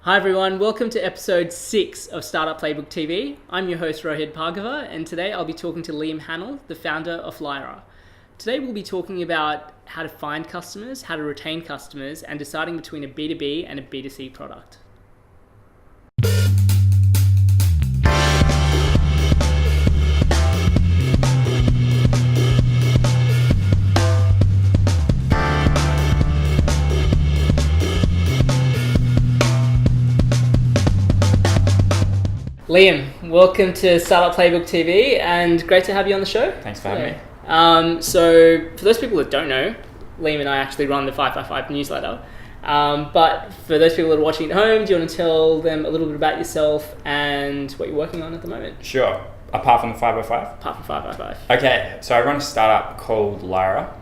Hi everyone, welcome to episode 6 of Startup Playbook TV. I'm your host Rohit Bhargava, and today I'll be talking to Liam Hanel, the founder of Lyra. Today we'll be talking about how to find customers, how to retain customers, and deciding between a B2B and a B2C product. Liam, welcome to Startup Playbook TV, and great to have you on the show. Thanks for having me. So, for those people that don't know, Liam and I actually run the 555 newsletter. But for those people that are watching at home, do you want to tell them a little bit about yourself and what you're working on at the moment? Sure. Apart from the 505? Apart from 555. Okay, so I run a startup called Lyra.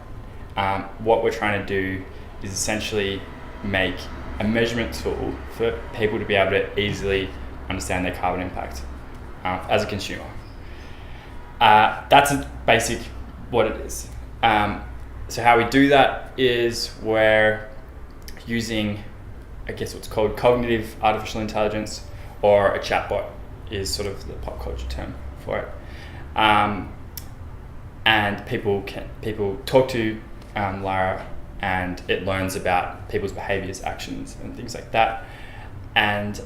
What we're trying to do is essentially make a measurement tool for people to be able to easily understand their carbon impact as a consumer. That's a basic what it is. So how we do that is we're using, I guess what's called cognitive artificial intelligence, or a chatbot is sort of the pop culture term for it. And people talk to Lyra, and it learns about people's behaviors, actions, and things like that, and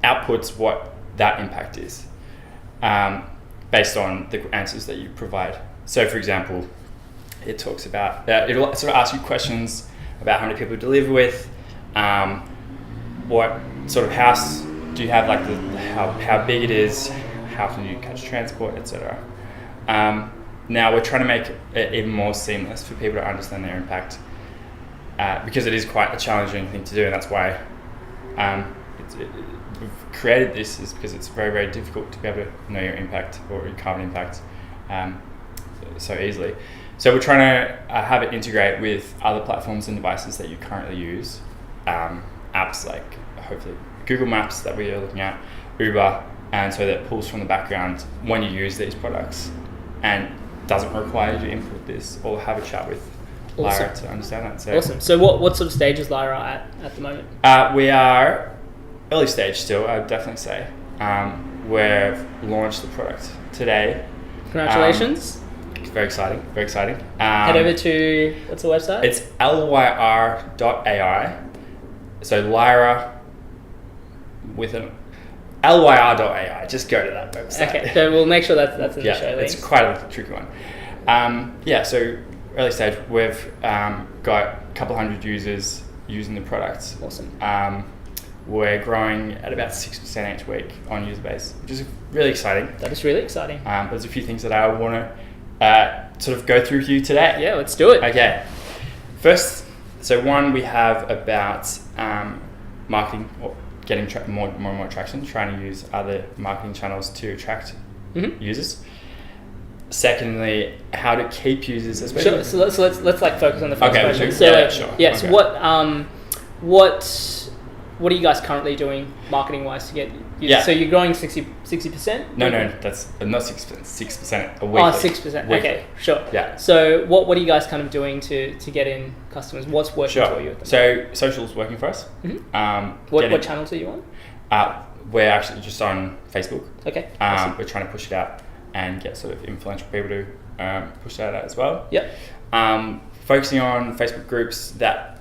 outputs what that impact is based on the answers that you provide. So for example, it talks about, it'll sort of ask you questions about how many people you live with, what sort of house do you have, like how big it is, how often you catch transport, etc. Now we're trying to make it even more seamless for people to understand their impact, because it is quite a challenging thing to do, and that's why we've created this, is because it's very, very difficult to be able to know your impact or your carbon impact so easily. So we're trying to have it integrate with other platforms and devices that you currently use, apps like hopefully Google Maps that we are looking at, Uber, and so that pulls from the background when you use these products and doesn't require you to input this or have a chat with Lyra to understand that. So, awesome. So what sort of stage is Lyra at the moment? We are early stage still, I would definitely say. We've launched the product today. Congratulations. Very exciting, very exciting. Head over to, what's the website? It's lyr.ai. So Lyra with an lyr.ai. Just go to that website. Okay, so we'll make sure that's in the show links. It's quite a tricky one. So early stage, we've got a couple hundred users using the product. Awesome. We're growing at about 6% each week on user base, which is really exciting. That is really exciting. There's a few things that I want to sort of go through with you today. Yeah, let's do it. Okay. First, so one, we have about marketing, or getting more and more traction, trying to use other marketing channels to attract users. Secondly, how to keep users, especially. Sure. So let's like focus on the first question. Sure. Yeah. Okay. So what are you guys currently doing marketing wise to get users? Yeah. So you're growing 60%? No, that's not 6%. 6% a week. Oh, 6%. Okay, sure. Yeah. So what are you guys kind of doing to get in customers? What's working for you at the moment? So social's working for us. What channels are you on? We're actually just on Facebook. Okay. Awesome. We're trying to push it out and get sort of influential people to push that out as well. Yep. Focusing on Facebook groups that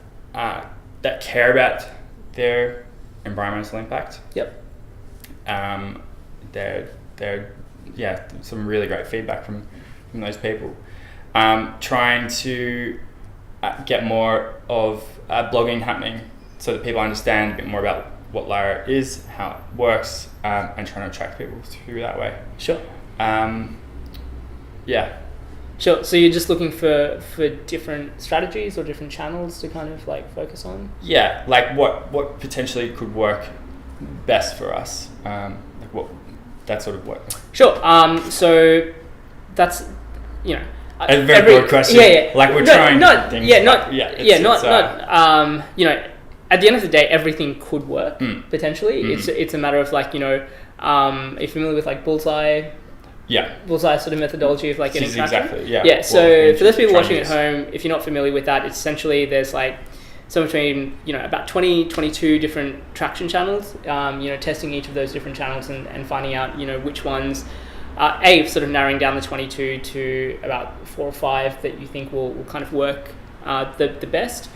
care about their environmental impact. Yep. They're some really great feedback from those people. Trying to get more of blogging happening so that people understand a bit more about what Lyra is, how it works, and trying to attract people through that way. Sure. Yeah. Sure. So you're just looking for different strategies or different channels to kind of like focus on? Yeah, like what potentially could work best for us, like what that sort of work. Sure. So that's a very broad question. Yeah. Like we're trying things. At the end of the day, everything could work potentially. It's a matter of like are you familiar with like bullseye? Yeah. Bullseye sort of methodology of like getting traction. Exactly. Yeah. Yeah. So for those people watching at home, if you're not familiar with that, it's essentially there's like somewhere between, about 20, 22 different traction channels, testing each of those different channels and finding out, which ones, sort of narrowing down the 22 to about 4 or 5 that you think will kind of work the best.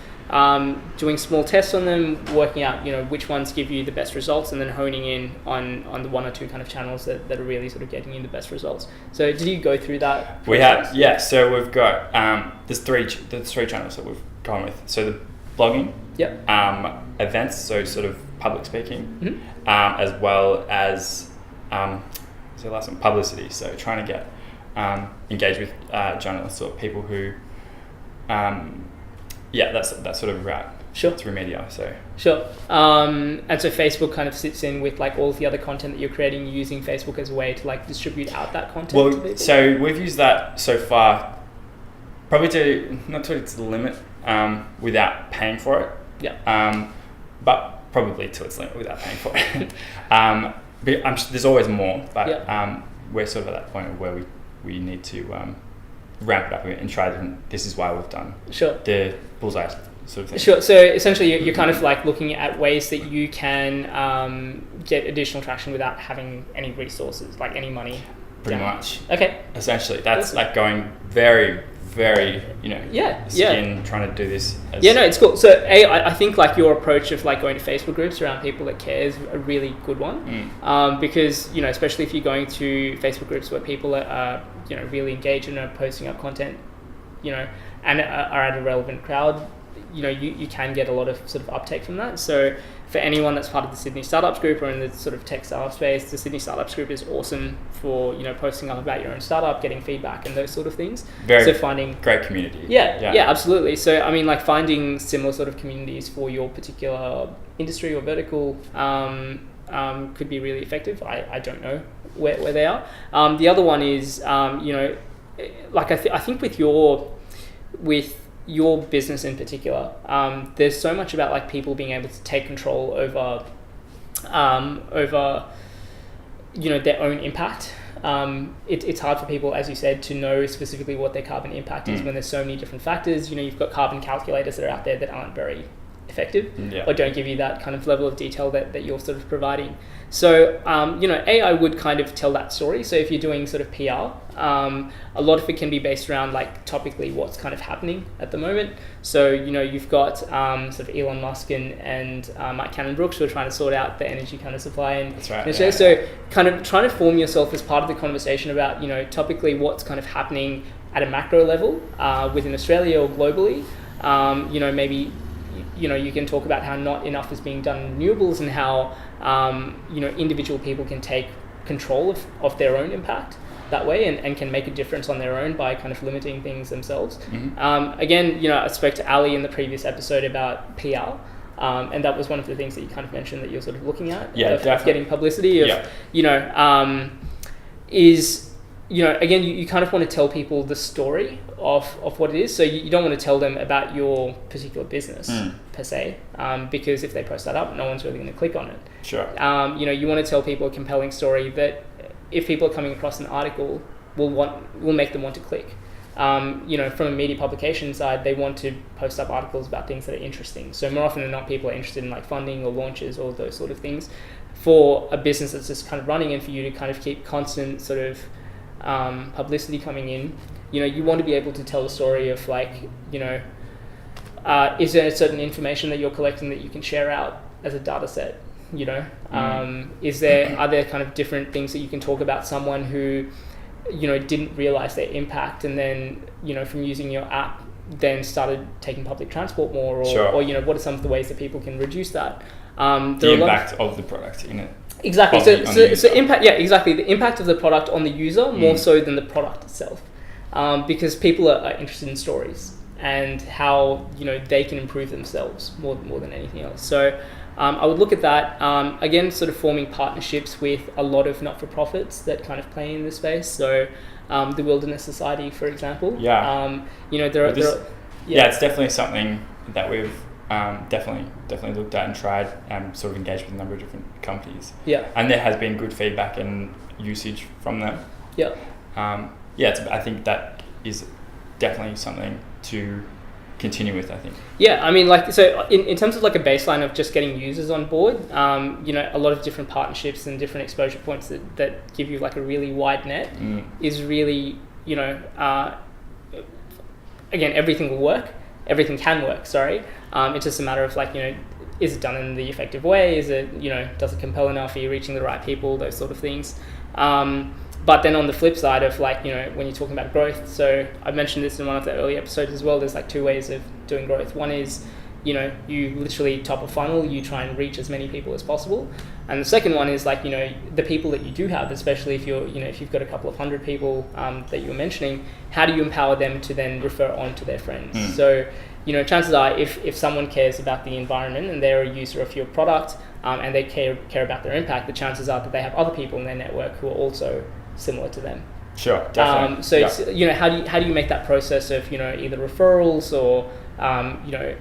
Doing small tests on them, working out, which ones give you the best results, and then honing in on the 1 or 2 kind of channels that are really sort of getting you the best results. So did you go through that process? We have, yeah. So we've got, there's three channels that we've gone with. So the blogging, yep. Events, so sort of public speaking, as well as, what's the last one? Publicity. So trying to get, engage with journalists or people who, that's sort of route. Sure. Through media, so. Sure. And so Facebook kind of sits in with like all of the other content that you're creating, using Facebook as a way to like distribute out that content to people? So we've used that so far, probably not to its limit, without paying for it. Yeah. But probably to its limit without paying for it. But there's always more, but we're sort of at that point where we need to ramp it up and try different. This is why we've done the bullseye sort of thing. Sure. So essentially, you're kind of like looking at ways that you can get additional traction without having any resources, like any money. Pretty much. Okay. Essentially, that's like going very, very, skin trying to do this. It's cool. So I think like your approach of like going to Facebook groups around people that care is a really good one. Because, especially if you're going to Facebook groups where people are, really engaged and are posting up content, and are at a relevant crowd, you can get a lot of sort of uptake from that. So for anyone that's part of the Sydney Startups group or in the sort of tech startup space, the Sydney Startups group is awesome for, posting up about your own startup, getting feedback and those sort of things. Finding great community. Yeah, absolutely. So, I mean, like finding similar sort of communities for your particular industry or vertical could be really effective. I don't know where they are. The other one is, like I think with your business in particular, there's so much about like people being able to take control over their own impact. It's hard for people, as you said, to know specifically what their carbon impact is when there's so many different factors. You've got carbon calculators that are out there that aren't very effective or don't give you that kind of level of detail that you're sort of providing. So, I would kind of tell that story. So if you're doing sort of PR, a lot of it can be based around like topically what's kind of happening at the moment. So, you've got sort of Elon Musk and Mike Cannon-Brookes who are trying to sort out the energy kind of supply. And that's right. So kind of trying to form yourself as part of the conversation about, topically what's kind of happening at a macro level within Australia or globally. Maybe you can talk about how not enough is being done in renewables and how, individual people can take control of their own impact that way and can make a difference on their own by kind of limiting things themselves. Again, I spoke to Ali in the previous episode about PR. And that was one of the things that you kind of mentioned that you're sort of looking at. Of getting publicity again, you kind of want to tell people the story of what it is. So you don't want to tell them about your particular business per se, because if they post that up, no one's really going to click on it. Sure. You want to tell people a compelling story that if people are coming across an article, will make them want to click. From a media publication side, they want to post up articles about things that are interesting. So more often than not, people are interested in like funding or launches or those sort of things. For a business that's just kind of running and for you to kind of keep constant sort of publicity coming in, you want to be able to tell the story of like, is there certain information that you're collecting that you can share out as a data set? Are there kind of different things that you can talk about someone who, didn't realize their impact and then, from using your app, then started taking public transport more, or what are some of the ways that people can reduce that? The impact of the product in it. Exactly. So impact. Yeah, exactly. The impact of the product on the user more so than the product itself, because people are interested in stories and how they can improve themselves more than anything else. So I would look at that again, sort of forming partnerships with a lot of not-for-profits that kind of play in this space. So the Wilderness Society, for example. Yeah. It's definitely something that we've definitely looked at and tried and sort of engaged with a number of different companies. Yeah. And there has been good feedback and usage from them. Yeah. I think that is definitely something to continue with, I think. Yeah, I mean, like, so in terms of like a baseline of just getting users on board, you know, a lot of different partnerships and different exposure points that give you like a really wide net is really, you know, again, everything will work. Everything can work, sorry. It's just a matter of like, you know, is it done in the effective way? Is it, you know, does it compel enough? Are you reaching the right people? Those sort of things. But then on the flip side of like, you know, when you're talking about growth, so I mentioned this in one of the early episodes as well, there's like two ways of doing growth. One is, you know, you literally top of funnel, you try and reach as many people as possible. And the second one is like, you know, the people that you do have, especially if you're, you know, if you've got a couple of hundred people that you were mentioning, how do you empower them to then refer on to their friends? So, you know, chances are if someone cares about the environment and they're a user of your product and they care about their impact, the chances are that they have other people in their network who are also similar to them. Sure, definitely. So it's, you know, how do you make that process of, you know, either referrals or you know,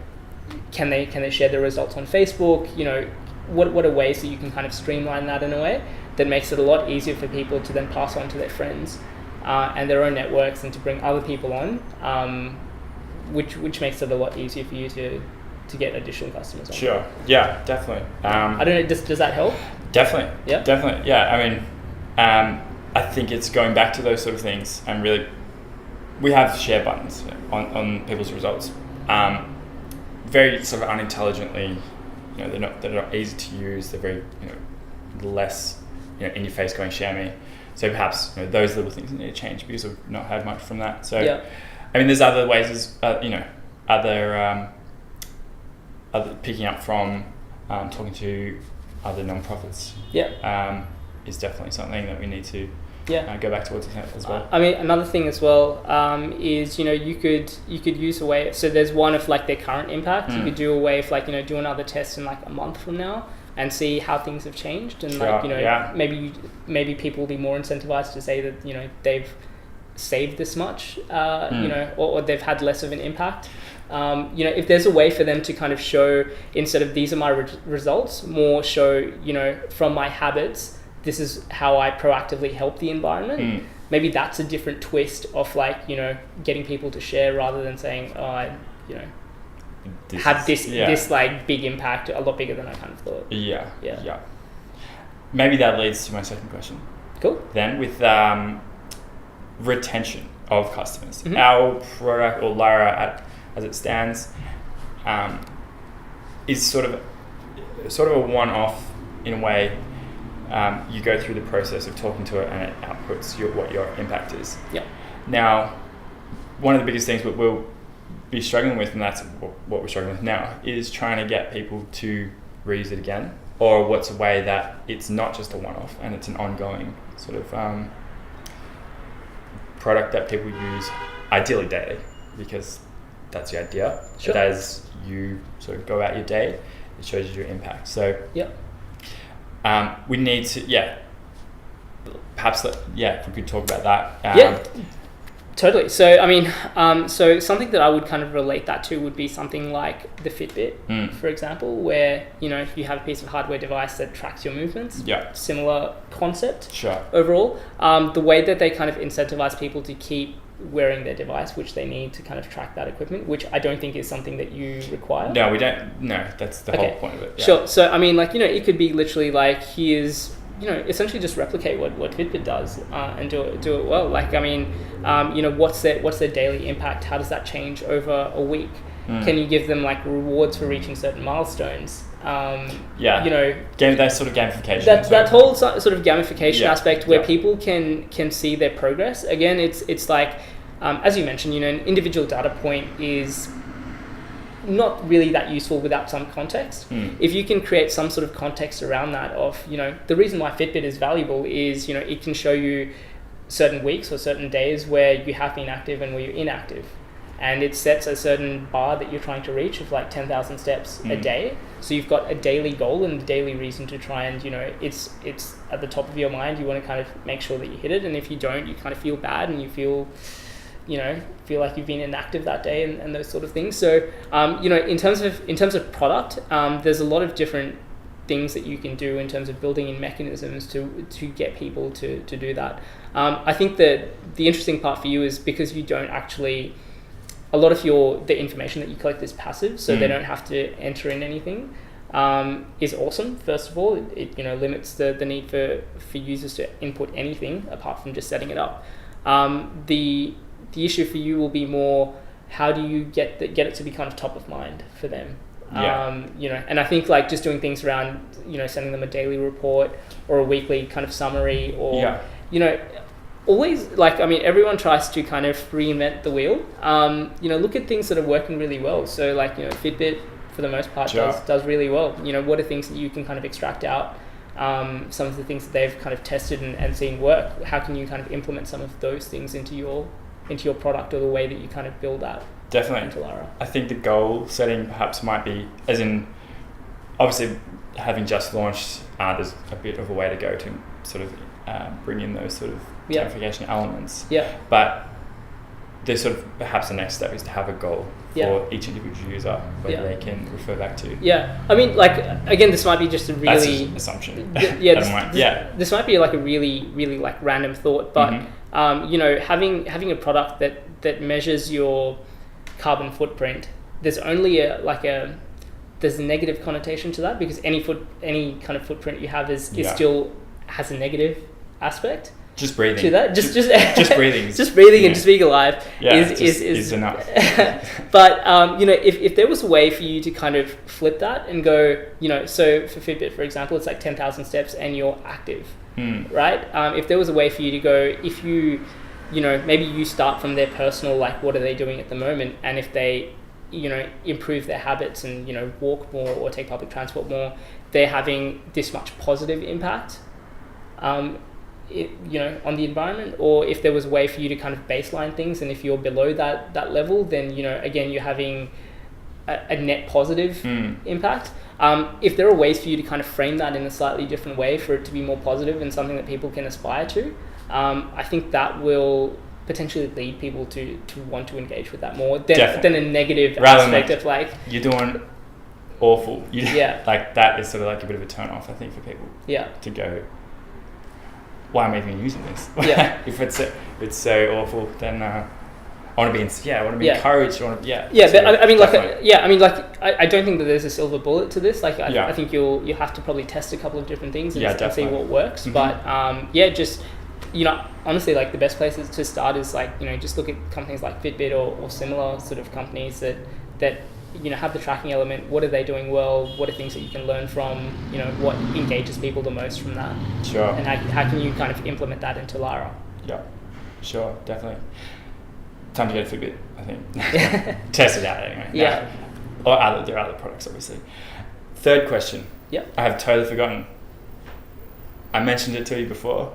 can they share their results on Facebook? You know, what are ways that you can kind of streamline that in a way that makes it a lot easier for people to then pass on to their friends and their own networks and to bring other people on, which makes it a lot easier for you to get additional customers on. Sure. Yeah, definitely. I don't know, does that help? Definitely. Yeah. Definitely. Yeah. I mean, I think it's going back to those sort of things and really, we have share buttons on people's results. Very sort of unintelligently, you know, they're not easy to use.Ey're very, you know, less, you know, in your face going share me. So perhaps, you know, those little things need to change because we've not had much from that. So, yeah. I mean, there's other ways, you know, other picking up from talking to other nonprofits. Yeah. Is definitely something that we need to go back towards as well. I mean, another thing as well is, you know, you could use a way. So there's one of like their current impact. You could do a way of like, you know, do another test in like a month from now and see how things have changed and like, you know, maybe people will be more incentivized to say that, you know, they've saved this much, you know, or they've had less of an impact. You know, if there's a way for them to kind of show, instead of these are my results, more show, you know, from my habits, this is how I proactively help the environment. Maybe that's a different twist of like, you know, getting people to share rather than saying, oh, I, you know, this like big impact, a lot bigger than I kind of thought. Yeah. Maybe that leads to my second question. Cool. Then with retention of customers, our product or Lyra as it stands is sort of a one-off in a way. You go through the process of talking to it and it outputs what your impact is. Yeah. Now, one of the biggest things we'll be struggling with, and that's what we're struggling with now, is trying to get people to reuse it again, or what's a way that it's not just a one-off and it's an ongoing sort of product that people use ideally daily, because that's the idea. Sure. But as you sort of go out your day, it shows you your impact. So we need to, perhaps, if we could talk about that. Totally. So, I mean, so something that I would kind of relate that to would be something like the Fitbit, for example, where, you know, if you have a piece of hardware device that tracks your movements, similar concept. Sure. Overall, the way that they kind of incentivize people to keep wearing their device, which they need to kind of track that equipment, which I don't think is something that you require. No, we don't. No, that's the whole point of it. Yeah. Sure. So, I mean, like, you know, it could be literally like, here's, you know, essentially just replicate what Fitbit does and do it well. Like, I mean, you know, what's their daily impact? How does that change over a week? Can you give them like rewards for reaching certain milestones? You know, that sort of gamification. That whole sort of gamification aspect where people can see their progress. Again, it's like, as you mentioned, you know, an individual data point is not really that useful without some context. If you can create some sort of context around that of, you know, the reason why Fitbit is valuable is, you know, it can show you certain weeks or certain days where you have been active and where you're inactive. And it sets a certain bar that you're trying to reach of like 10,000 steps a day. So you've got a daily goal and a daily reason to try and, you know, it's at the top of your mind. You want to kind of make sure that you hit it. And if you don't, you kind of feel bad and you feel like you've been inactive that day and those sort of things. So, you know, in terms of product, there's a lot of different things that you can do in terms of building in mechanisms to get people to do that. I think that the interesting part for you is because you don't actually a lot of the information that you collect is passive, so they don't have to enter in anything, is awesome. First of all, it limits the need for users to input anything apart from just setting it up. The issue for you will be more, how do you get it to be kind of top of mind for them? And I think like just doing things around, sending them a daily report or a weekly kind of summary, or always, like, I mean, everyone tries to kind of reinvent the wheel. Look at things that are working really well. So like, Fitbit for the most part does really well. What are things that you can kind of extract out? Some of the things that they've kind of tested and seen work. How can you kind of implement some of those things into your product, or the way that you kind of build that? Definitely. Into Lyra. I think the goal setting perhaps might be, as in, obviously having just launched, there's a bit of a way to go to sort of bring in those sort of gamification elements. Yeah. But there's sort of perhaps the next step is to have a goal for each individual user where they can refer back to. Yeah. I mean, like, again, this might be just a really... That's an assumption. This might be like a really, really like random thought, but having a product that measures your carbon footprint, there's only there's a negative connotation to that, because any kind of footprint you have is still has a negative aspect. Just breathing. To that, just breathing. Just breathing and just being alive is enough. But if there was a way for you to kind of flip that and go, so for Fitbit, for example, it's like 10,000 steps and you're active, right? If there was a way for you to go, if you, maybe you start from their personal, like, what are they doing at the moment, and if they, improve their habits and walk more or take public transport more, they're having this much positive impact. On the environment. Or if there was a way for you to kind of baseline things, and if you're below that level, then again, you're having a net positive impact. If there are ways for you to kind of frame that in a slightly different way for it to be more positive and something that people can aspire to, I think that will potentially lead people to want to engage with that more than a negative aspect of like, you're doing awful. Like, that is sort of like a bit of a turn off, I think, for people. To go, why am I even using this? If it's so awful, then I want to be encouraged. I don't think that there's a silver bullet to this. Like, I think you have to probably test a couple of different things and see what works. But just honestly, like, the best places to start is like, just look at companies like Fitbit or similar sort of companies that have the tracking element. What are they doing well? What are things that you can learn from? What engages people the most from that? Sure. And how can you kind of implement that into Lyra? Yeah, sure, definitely. Time to get a Fitbit, I think. Test it out anyway. Yeah. Or there are other products, obviously. Third question. Yeah. I have totally forgotten. I mentioned it to you before.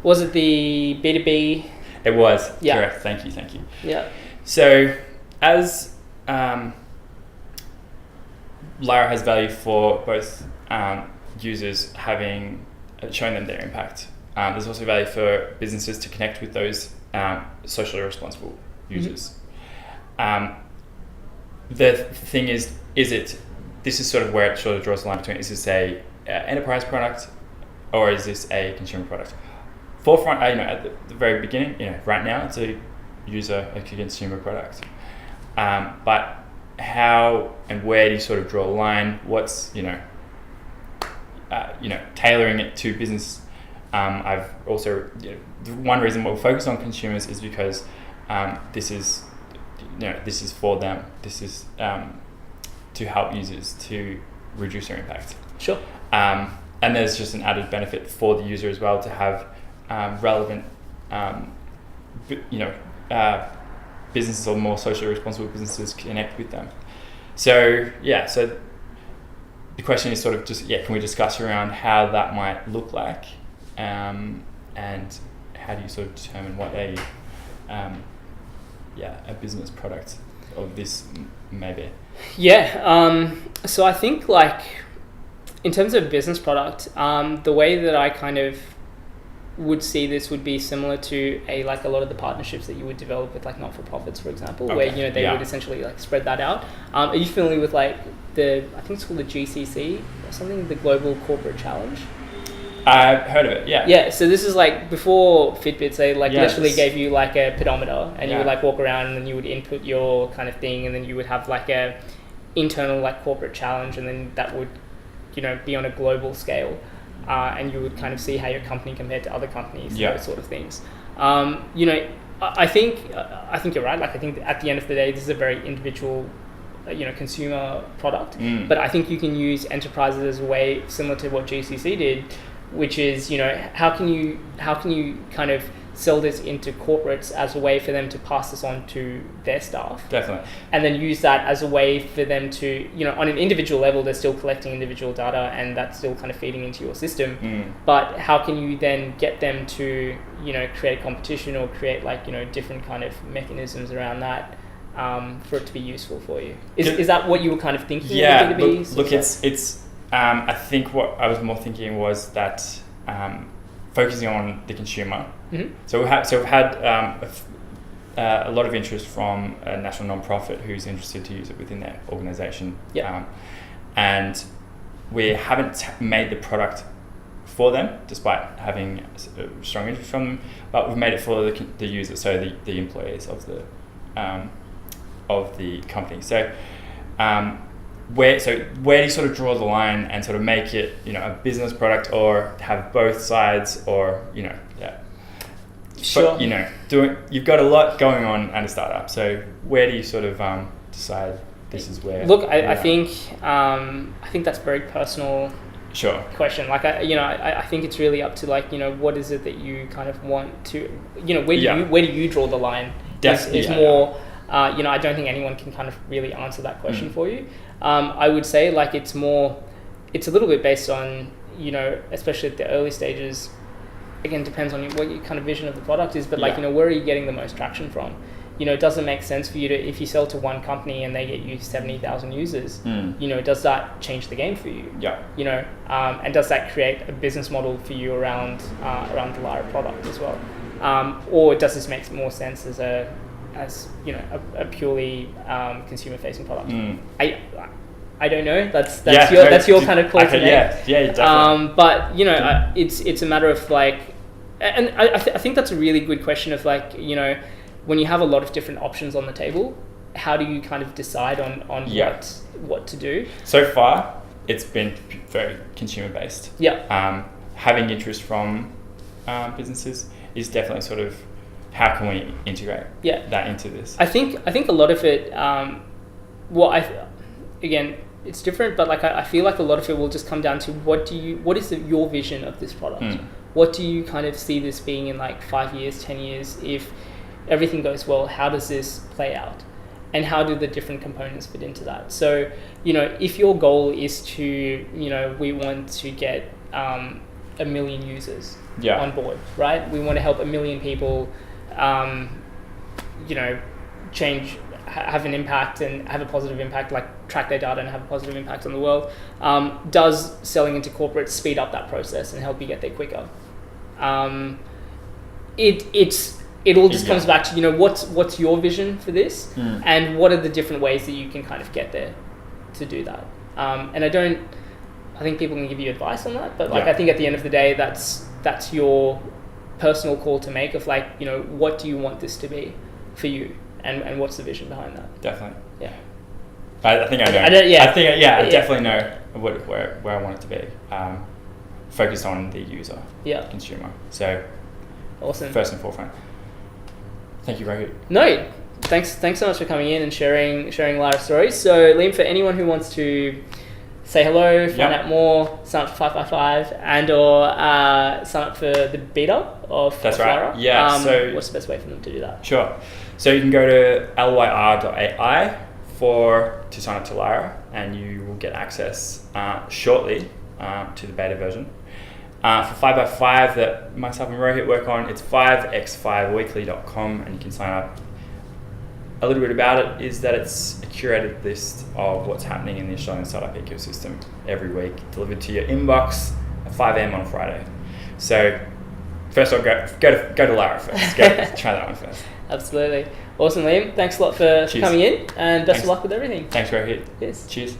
Was it the B2B? It was. Correct. Thank you. Yeah. So, as Lyra has value for both users showing them their impact. There's also value for businesses to connect with those socially responsible users. The thing is this is sort of where it sort of draws the line between, is this a enterprise product or is this a consumer product? Forefront, at the very beginning, right now it's a consumer product. But how and where do you sort of draw a line? What's, tailoring it to business. I've also, the one reason we'll focus on consumers is because this is for them. This is to help users to reduce their impact. Sure. And there's just an added benefit for the user as well to have relevant, businesses or more socially responsible businesses connect with them. So the question is sort of just, can we discuss around how that might look like, and how do you sort of determine what a business product of this may be? So I think, like, in terms of business product, the way that I kind of would see this would be similar to a lot of the partnerships that you would develop with like not-for-profits, for example, where they would essentially like spread that out. Are you familiar with like I think it's called the GCC or something, the Global Corporate Challenge? I've heard of it, yeah. Yeah, so this is like before Fitbits, they like Yes. literally gave you like a pedometer, and you Yeah. would like walk around, and then you would input your kind of thing, and then you would have like a internal like corporate challenge, and then that would, you know, be on a global scale, and you would kind of see how your company compared to other companies, Yeah. those sort of things. You know, I think you're right. Like I think at the end of the day, this is a very individual, you know, consumer product. But I think you can use enterprises as a way similar to what GCC did, which is, you know, how can you kind of sell this into corporates as a way for them to pass this on to their staff. Definitely. And then use that as a way for them to, you know, on an individual level, they're still collecting individual data and that's still kind of feeding into your system. But how can you then get them to, you know, create competition or create like, you know, different kind of mechanisms around that for it to be useful for you? Is that what you were kind of thinking? Yeah, of the B2B? look, it's I think what I was more thinking was that focusing on the consumer. So we've had a lot of interest from a national non-profit who's interested to use it within their organisation. And we haven't made the product for them, despite having a strong interest from them, but we've made it for the user, so the employees of the company. So where do you sort of draw the line and sort of make it, you know, a business product or have both sides, or, you know, Sure. But, you know, you've got a lot going on at a startup. So where do you sort of decide this is where? Look, I think that's a very personal Sure. question. Like I think it's really up to, like, you know, what is it that you kind of want to, you know, where do you draw the line? Is more. You know, I don't think anyone can kind of really answer that question for you. I would say, like, it's a little bit based on, you know, especially at the early stages. Again, depends on what your kind of vision of the product is, but like, you know, where are you getting the most traction from? You know, it doesn't make sense for you to, if you sell to one company and they get you 70,000 users, you know, does that change the game for you? Yeah. You know, and does that create a business model for you around the Lyra product as well? Or does this make more sense as you know, a purely consumer facing product? I don't know. That's your kind of call to make. Yeah, definitely. But you know, it's a matter of like, and I think that's a really good question of, like, you know, when you have a lot of different options on the table, how do you kind of decide on what to do? So far, it's been very consumer based. Yeah. Having interest from businesses is definitely sort of, how can we integrate that into this? I think a lot of it. Again, it's different, but like I feel like a lot of it will just come down to what is your vision of this product? What do you kind of see this being in like 5 years, 10 years? If everything goes well, how does this play out? And how do the different components fit into that? So, you know, if your goal is to, you know, we want to get 1 million users on board, right? We want to help 1 million people, you know, have an impact and have a positive impact, like track their data and have a positive impact on the world. Does selling into corporates speed up that process and help you get there quicker? It all just comes back to, you know, what's your vision for this, and what are the different ways that you can kind of get there to do that. And I think people can give you advice on that, but like I think at the end of the day, that's your personal call to make of, like, you know, what do you want this to be for you? And what's the vision behind that? Definitely. Yeah. I think I know. I definitely know where I want it to be. Focused on the user, consumer. So, awesome. First and forefront. Thank you, Rohit. No, thanks so much for coming in and sharing Lyra's stories. So, Liam, for anyone who wants to say hello, find out more, sign up for 555, and or sign up for the beta of Lyra. Yeah. So, what's the best way for them to do that? Sure. So you can go to lyr.ai to sign up to Lyra, and you will get access shortly to the beta version. For 5x5 that myself and Rohit work on, it's 5x5weekly.com, and you can sign up. A little bit about it is that it's a curated list of what's happening in the Australian startup ecosystem every week, delivered to your inbox at 5 a.m. on a Friday. So first I'll go to Lyra first. Try that one first. Absolutely. Awesome, Liam. Thanks a lot for coming in, and best of luck with everything. Thanks, Rohit. Yes. Cheers.